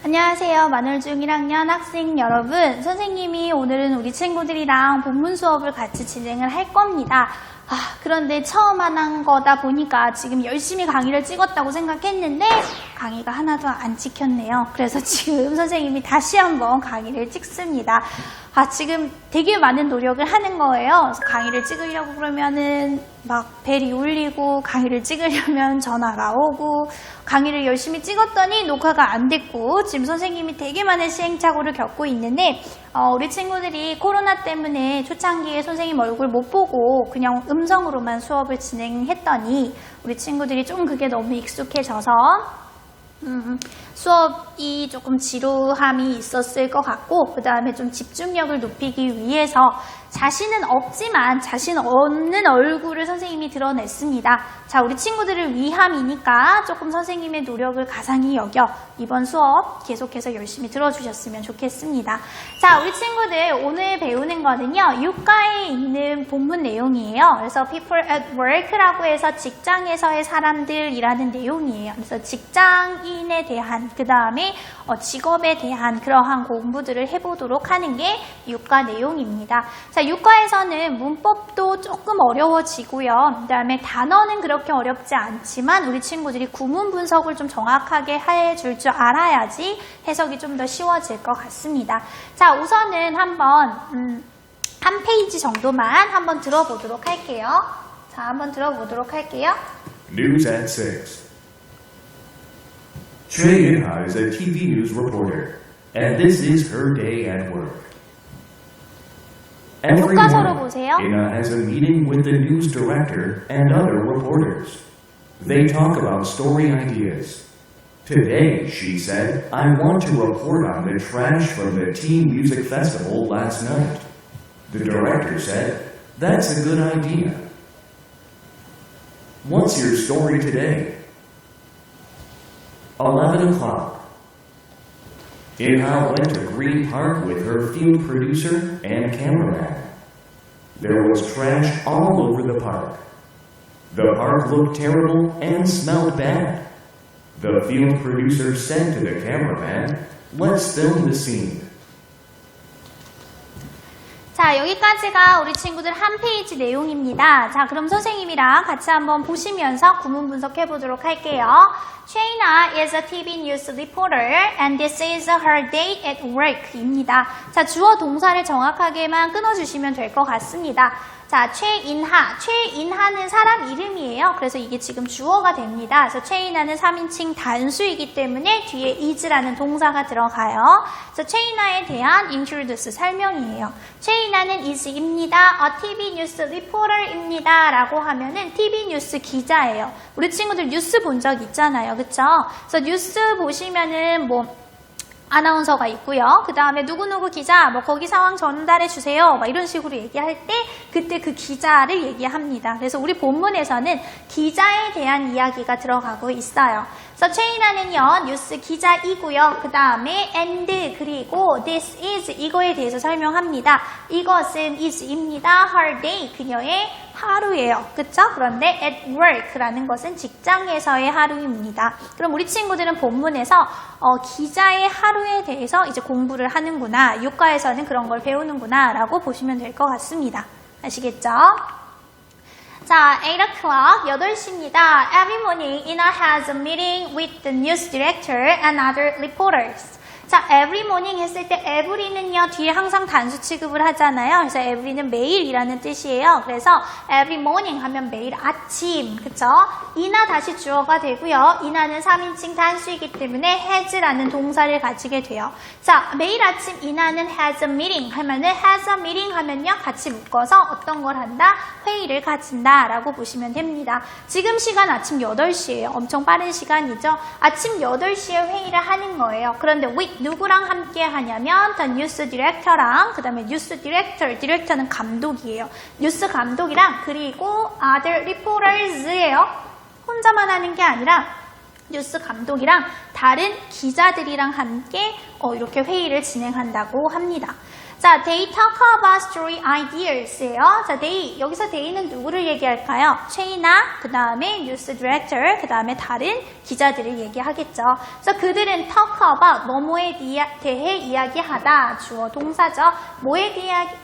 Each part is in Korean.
안녕하세요. 만월중 1학년 학생 여러분. 선생님이 오늘은 우리 친구들이랑 본문 수업을 같이 진행을 할 겁니다. 그런데 처음 한 거다 보니까 지금 열심히 강의를 찍었다고 생각했는데 강의가 하나도 안 찍혔네요. 그래서 지금 선생님이 다시 한번 강의를 찍습니다. 지금 되게 많은 노력을 하는 거예요. 그래서 강의를 찍으려고 그러면은 막 벨이 울리고, 강의를 찍으려면 전화가 오고, 강의를 열심히 찍었더니 녹화가 안 됐고, 지금 선생님이 되게 많은 시행착오를 겪고 있는데, 우리 친구들이 코로나 때문에 초창기에 선생님 얼굴 못 보고 그냥 음성으로만 수업을 진행했더니 우리 친구들이 좀 그게 너무 익숙해져서 수업이 조금 지루함이 있었을 것 같고, 그 다음에 좀 집중력을 높이기 위해서 자신은 없지만 자신 없는 얼굴을 선생님이 드러냈습니다. 자, 우리 친구들을 위함이니까 조금 선생님의 노력을 가상히 여겨 이번 수업 계속해서 열심히 들어주셨으면 좋겠습니다. 자, 우리 친구들 오늘 배우는 거는요, 유가에 있는 본문 내용이에요. 그래서 people at work라고 해서 직장에서의 사람들이라는 내용이에요. 그래서 직장인에 대한, 그 다음에 직업에 대한 그러한 공부들을 해보도록 하는 게 유가 내용입니다. 자, 유가에서는 문법도 조금 어려워지고요. 그 다음에 단어는 그렇게 어렵지 않지만 우리 친구들이 구문 분석을 좀 정확하게 해줄 줄 알아야지 해석이 좀 더 쉬워질 것 같습니다. 자, 우선은 한번 한 페이지 정도만 한번 들어보도록 할게요. 자, 한번 들어보도록 할게요. News at 6. Choi In-ha is a TV news reporter, and this is her day at work. Every 교과서로 morning, 보세요. In-ha has a meeting with the news director and other reporters. They talk about story ideas. Today, she said, I want to report on the trash from the teen music festival last night. The director said, that's a good idea. What's your story today? 11 o'clock. In-ha went to Green Park with her field producer and cameraman. There was trash all over the park. The park looked terrible and smelled bad. The field producer said to the cameraman, let's film the scene. 자, 여기까지가 우리 친구들 한 페이지 내용입니다. 자, 그럼 선생님이랑 같이 한번 보시면서 구문 분석해 보도록 할게요. Choi is a TV news reporter and this is her day at work 입니다. 자, 주어 동사를 정확하게만 끊어주시면 될 것 같습니다. 자, 최인하는 사람 이름이에요. 그래서 이게 지금 주어가 됩니다. 그래서 최인하는 3인칭 단수이기 때문에 뒤에 is라는 동사가 들어가요. 그래서 최인하에 대한 introduce 설명이에요. 최인하는 is입니다. A TV news reporter입니다. 라고 하면은 TV 뉴스 기자예요. 우리 친구들 뉴스 본 적 있잖아요. 그쵸? 그래서 뉴스 보시면은 아나운서가 있고요. 그 다음에 누구누구 기자, 거기 상황 전달해 주세요. 이런 식으로 얘기할 때 그때 그 기자를 얘기합니다. 그래서 우리 본문에서는 기자에 대한 이야기가 들어가고 있어요. 그래서 최인하는요, 뉴스 기자이고요. 그 다음에 and 그리고 this is 이거에 대해서 설명합니다. 이것은 is입니다. her day 그녀의 하루예요. 그쵸? 그런데 at work라는 것은 직장에서의 하루입니다. 그럼 우리 친구들은 본문에서 기자의 하루에 대해서 이제 공부를 하는구나. 유가에서는 그런 걸 배우는구나 라고 보시면 될 것 같습니다. 아시겠죠? 자, 8 o'clock, 8시입니다. Every morning, In-ha has a meeting with the news director and other reporters. 자, every morning 했을 때 every는요, 뒤에 항상 단수 취급을 하잖아요. 그래서 every는 매일이라는 뜻이에요. 그래서 every morning 하면 매일 아침, 그쵸? 이나 다시 주어가 되고요. 이나는 3인칭 단수이기 때문에 has라는 동사를 가지게 돼요. 자, 매일 아침 이나는 has a meeting 하면은 has a meeting 하면요, 같이 묶어서 어떤 걸 한다? 회의를 가진다 라고 보시면 됩니다. 지금 시간 아침 8시예요. 엄청 빠른 시간이죠. 아침 8시에 회의를 하는 거예요. 그런데 with 누구랑 함께 하냐면 the news director랑, 그 다음에 news director는 감독이에요. 뉴스 감독이랑 그리고 other reporters예요. 혼자만 하는 게 아니라 뉴스 감독이랑 다른 기자들이랑 함께 이렇게 회의를 진행한다고 합니다. 자, they talk about story ideas예요. 자, they, 여기서 they는 누구를 얘기할까요? 최이나, 그 다음에 뉴스 디렉터, 그 다음에 다른 기자들을 얘기하겠죠. 그래서 그들은 talk about, 뭐뭐에 대해 이야기하다, 주어 동사죠. 뭐에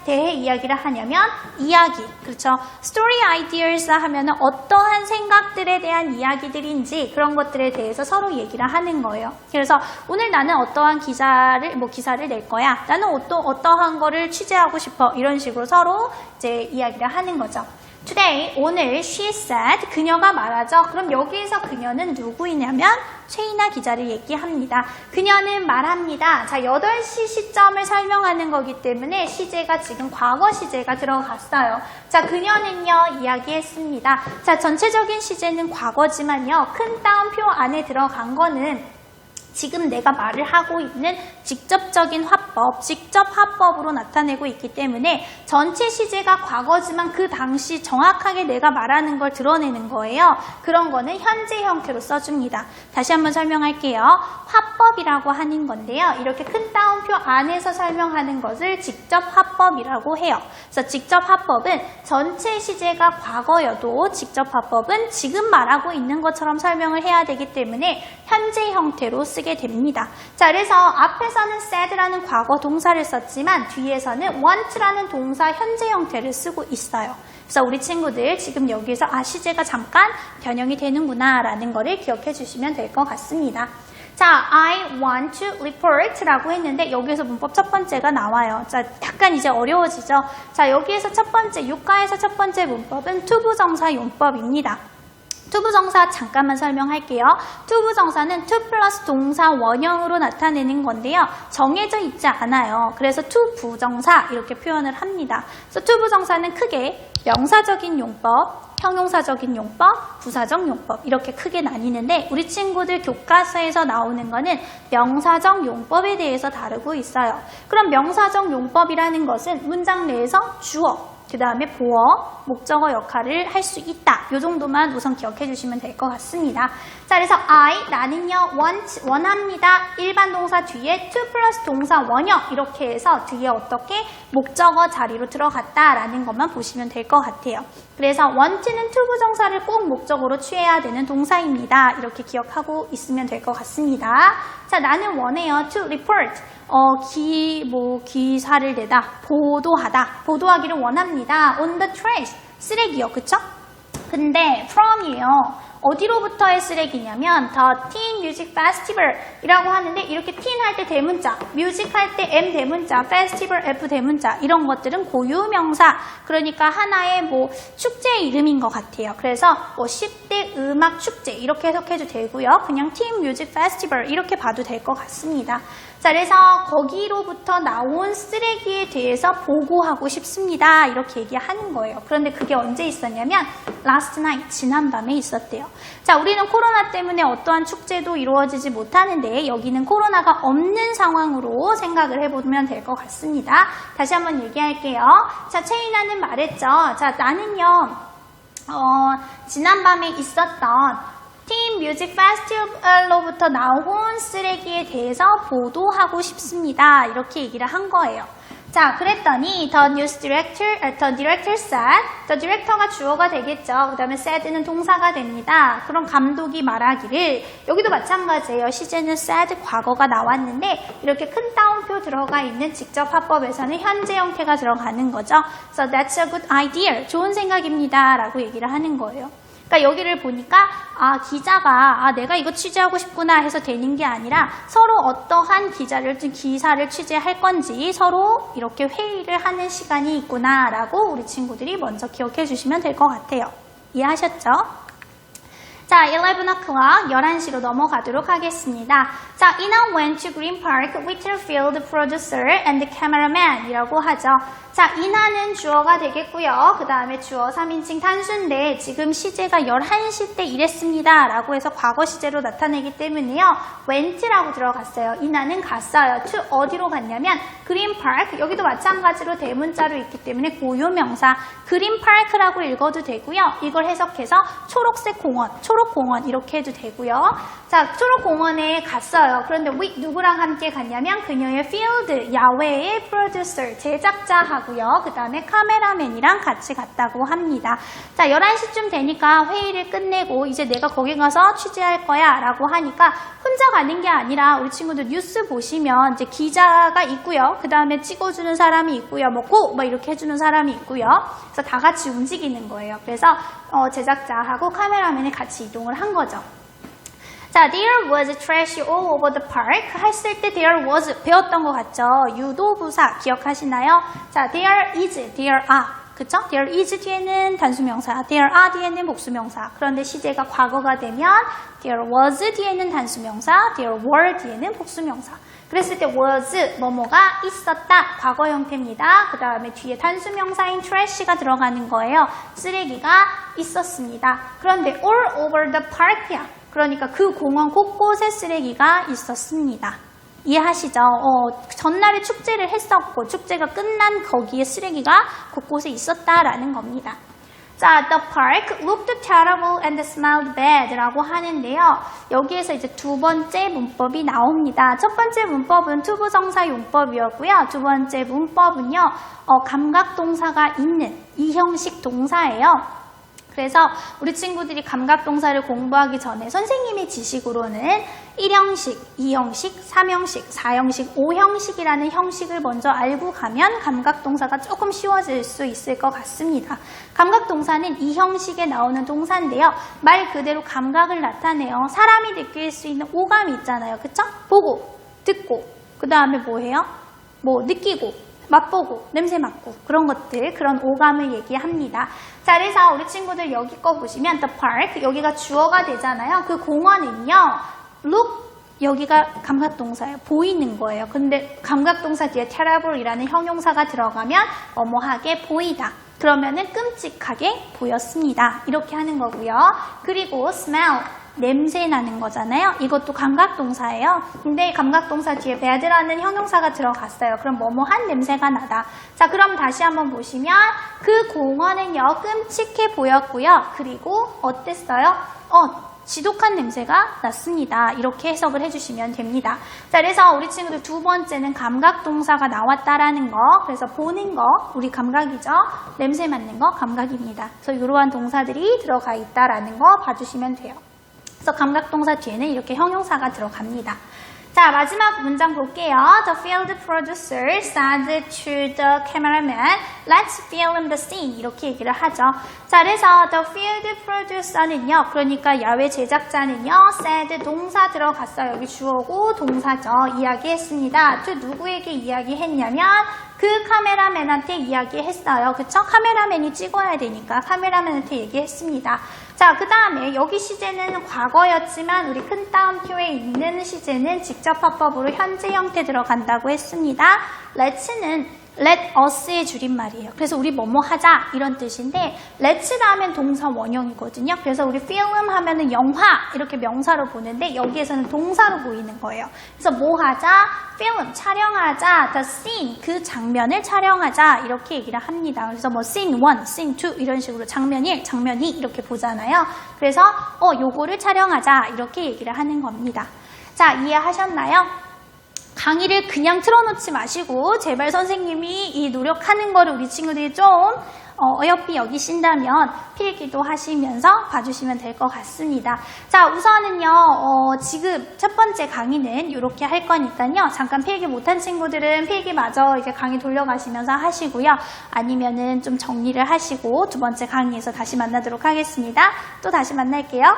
대해 이야기를 하냐면 이야기, 그렇죠. story ideas 하면은 어떠한 생각들에 대한 이야기들인지 그런 것들에 대해서 서로 얘기를 하는 거예요. 그래서 오늘 나는 어떠한 기사를 낼 거야. 나는 어떠한 거를 취재하고 싶어. 이런 식으로 서로 이제 이야기를 하는 거죠. Today, 오늘 she said, 그녀가 말하죠. 그럼 여기에서 그녀는 누구이냐면 최이나 기자를 얘기합니다. 그녀는 말합니다. 자, 8시 시점을 설명하는 거기 때문에 시제가 지금 과거 시제가 들어갔어요. 자, 그녀는요 이야기했습니다. 자, 전체적인 시제는 과거지만요. 큰 따옴표 안에 들어간 거는 지금 내가 말을 하고 있는 직접적인 화법, 직접 화법으로 나타내고 있기 때문에 전체 시제가 과거지만 그 당시 정확하게 내가 말하는 걸 드러내는 거예요. 그런 거는 현재 형태로 써줍니다. 다시 한번 설명할게요. 화법이라고 하는 건데요. 이렇게 큰 따옴표 안에서 설명하는 것을 직접 화법이라고 해요. 그래서 직접 화법은 전체 시제가 과거여도 직접 화법은 지금 말하고 있는 것처럼 설명을 해야 되기 때문에 현재 형태로 쓰게 됩니다. 자, 그래서 앞에서는 said라는 과거 동사를 썼지만 뒤에서는 want라는 동사 현재 형태를 쓰고 있어요. 그래서 우리 친구들 지금 여기에서 시제가 잠깐 변형이 되는구나 라는 거를 기억해 주시면 될 것 같습니다. 자, I want to report라고 했는데 여기에서 문법 첫 번째가 나와요. 자, 약간 이제 어려워지죠. 자, 여기에서 첫 번째, 육가에서 첫 번째 문법은 투부정사 용법입니다. 투부정사 잠깐만 설명할게요. 투부정사는 to 플러스 동사 원형으로 나타내는 건데요. 정해져 있지 않아요. 그래서 투부정사 이렇게 표현을 합니다. 그래서 투부정사는 크게 명사적인 용법, 형용사적인 용법, 부사적 용법 이렇게 크게 나뉘는데 우리 친구들 교과서에서 나오는 거는 명사적 용법에 대해서 다루고 있어요. 그럼 명사적 용법이라는 것은 문장 내에서 주어, 그 다음에 보어, 목적어 역할을 할 수 있다. 이 정도만 우선 기억해 주시면 될 것 같습니다. 자, 그래서 I, 나는요, want, 원합니다. 일반 동사 뒤에 to 플러스 동사 원형 이렇게 해서 뒤에 어떻게 목적어 자리로 들어갔다라는 것만 보시면 될 것 같아요. 그래서 want는 투부정사를 꼭 목적어로 취해야 되는 동사입니다. 이렇게 기억하고 있으면 될 것 같습니다. 자, 나는 원해요. to report. 기사를 내다, 보도하기를 원합니다. on the trash, 쓰레기요, 그쵸? 근데 from이에요. 어디로부터의 쓰레기냐면 The Teen Music Festival 이라고 하는데 이렇게 teen 할 때 대문자, music 할 때 M 대문자, festival F 대문자 이런 것들은 고유명사 그러니까 하나의 축제의 이름인 것 같아요. 그래서 10대 음악 축제 이렇게 해석해도 되고요. 그냥 Teen Music Festival 이렇게 봐도 될 것 같습니다. 자, 그래서 거기로부터 나온 쓰레기에 대해서 보고하고 싶습니다. 이렇게 얘기하는 거예요. 그런데 그게 언제 있었냐면 last night, 지난밤에 있었대요. 자, 우리는 코로나 때문에 어떠한 축제도 이루어지지 못하는데 여기는 코로나가 없는 상황으로 생각을 해보면 될 것 같습니다. 다시 한번 얘기할게요. 자, 최이나는 말했죠. 자, 나는요, 지난밤에 있었던 팀 뮤직 페스티벌로부터 나온 쓰레기에 대해서 보도하고 싶습니다. 이렇게 얘기를 한 거예요. 자, 그랬더니 the director said, the director가 주어가 되겠죠. 그 다음에 said는 동사가 됩니다. 그럼 감독이 말하기를, 여기도 마찬가지예요. 시제는 said 과거가 나왔는데 이렇게 큰 따옴표 들어가 있는 직접 화법에서는 현재 형태가 들어가는 거죠. So that's a good idea. 좋은 생각입니다. 라고 얘기를 하는 거예요. 그러니까 여기를 보니까 기자가 내가 이거 취재하고 싶구나 해서 되는 게 아니라 서로 어떠한 기사를 취재할 건지 서로 이렇게 회의를 하는 시간이 있구나 라고 우리 친구들이 먼저 기억해 주시면 될 것 같아요. 이해하셨죠? 자, 11 o'clock, 11시로 넘어가도록 하겠습니다. 자, Ina went to Green Park with her field producer and the cameraman 이라고 하죠. 자, Ina는 주어가 되겠고요. 그 다음에 주어 3인칭 단수인데 지금 시제가 11시 때 이랬습니다. 라고 해서 과거 시제로 나타내기 때문에요. went라고 들어갔어요. Ina는 갔어요. to 어디로 갔냐면 Green Park, 여기도 마찬가지로 대문자로 있기 때문에 고유명사 Green Park라고 읽어도 되고요. 이걸 해석해서 초록색 공원, 초록공원 이렇게 해도 되고요. 자, 초록공원에 갔어요. 그런데 누구랑 함께 갔냐면 그녀의 필드, 야외의 프로듀서, 제작자하고요. 그 다음에 카메라맨이랑 같이 갔다고 합니다. 자, 11시쯤 되니까 회의를 끝내고 이제 내가 거기 가서 취재할 거야 라고 하니까 혼자 가는 게 아니라 우리 친구들 뉴스 보시면 이제 기자가 있고요. 그 다음에 찍어주는 사람이 있고요. 뭐 고! 뭐 이렇게 해주는 사람이 있고요. 그래서 다 같이 움직이는 거예요. 그래서 제작자하고 카메라맨이 같이 이동을 한 거죠. 자, there was trash all over the park 했을 때 there was 배웠던 것 같죠? 유도부사 기억하시나요? 자, there is, there are. 그쵸? there is 뒤에는 단수명사, there are 뒤에는 복수명사. 그런데 시제가 과거가 되면 there was 뒤에는 단수명사, there were 뒤에는 복수명사. 그랬을 때 was 뭐뭐가 있었다 과거 형태입니다. 그 다음에 뒤에 단수명사인 trash가 들어가는 거예요. 쓰레기가 있었습니다. 그런데 all over the park야. 그러니까 그 공원 곳곳에 쓰레기가 있었습니다. 이해하시죠? 전날에 축제를 했었고 축제가 끝난 거기에 쓰레기가 곳곳에 있었다라는 겁니다. 자, the park looked terrible and smelled bad 라고 하는데요. 여기에서 이제 두 번째 문법이 나옵니다. 첫 번째 문법은 투부정사 용법이었고요. 두 번째 문법은요, 감각동사가 있는 이 형식 동사예요. 그래서 우리 친구들이 감각동사를 공부하기 전에 선생님의 지식으로는 1형식, 2형식, 3형식, 4형식, 5형식이라는 형식을 먼저 알고 가면 감각동사가 조금 쉬워질 수 있을 것 같습니다. 감각동사는 이 형식에 나오는 동사인데요. 말 그대로 감각을 나타내요. 사람이 느낄 수 있는 오감이 있잖아요. 그쵸? 보고, 듣고, 그 다음에 뭐 해요? 뭐 느끼고, 맛보고, 냄새 맡고 그런 것들, 그런 오감을 얘기합니다. 자, 그래서 우리 친구들 여기 거 보시면 the park, 여기가 주어가 되잖아요. 그 공원은요, look, 여기가 감각동사예요. 보이는 거예요. 근데 감각동사 뒤에 terrible이라는 형용사가 들어가면 뭐뭐하게 보이다. 그러면은 끔찍하게 보였습니다. 이렇게 하는 거고요. 그리고 smell, 냄새 나는 거잖아요. 이것도 감각동사예요. 근데 감각동사 뒤에 bad라는 형용사가 들어갔어요. 그럼 뭐뭐한 냄새가 나다. 자, 그럼 다시 한번 보시면 그 공원은요, 끔찍해 보였고요. 그리고 어땠어요? 지독한 냄새가 났습니다. 이렇게 해석을 해주시면 됩니다. 자, 그래서 우리 친구들 두 번째는 감각동사가 나왔다라는 거. 그래서 보는 거, 우리 감각이죠. 냄새 맡는 거, 감각입니다. 그래서 이러한 동사들이 들어가 있다라는 거 봐주시면 돼요. 그래서 감각동사 뒤에는 이렇게 형용사가 들어갑니다. 자, 마지막 문장 볼게요. The field producer said to the cameraman, let's film the scene. 이렇게 얘기를 하죠. 자, 그래서 the field producer는요, 그러니까 야외 제작자는요, said 동사 들어갔어요. 여기 주어고 동사죠. 이야기했습니다. 또 누구에게 이야기했냐면 그 카메라맨한테 이야기했어요. 그쵸? 카메라맨이 찍어야 되니까 카메라맨한테 얘기했습니다. 자, 그 다음에 여기 시제는 과거였지만 우리 큰 따옴표에 있는 시제는 직접 화법으로 현재 형태 들어간다고 했습니다. let's는 let us의 줄임말이에요. 그래서 우리 뭐뭐 하자 이런 뜻인데 let's 다음엔 동사 원형이거든요. 그래서 우리 film 하면은 영화 이렇게 명사로 보는데 여기에서는 동사로 보이는 거예요. 그래서 뭐 하자? film 촬영하자. the scene 그 장면을 촬영하자 이렇게 얘기를 합니다. 그래서 뭐 scene 1, scene 2 이런 식으로 장면 1, 장면 2 이렇게 보잖아요. 그래서 요거를 촬영하자 이렇게 얘기를 하는 겁니다. 자, 이해하셨나요? 강의를 그냥 틀어놓지 마시고 제발 선생님이 이 노력하는 거를 우리 친구들이 좀 어여삐 여기신다면 필기도 하시면서 봐주시면 될 것 같습니다. 자, 우선은요, 지금 첫 번째 강의는 이렇게 할 거니까요. 잠깐 필기 못한 친구들은 필기마저 이제 강의 돌려가시면서 하시고요. 아니면은 좀 정리를 하시고 두 번째 강의에서 다시 만나도록 하겠습니다. 또 다시 만날게요.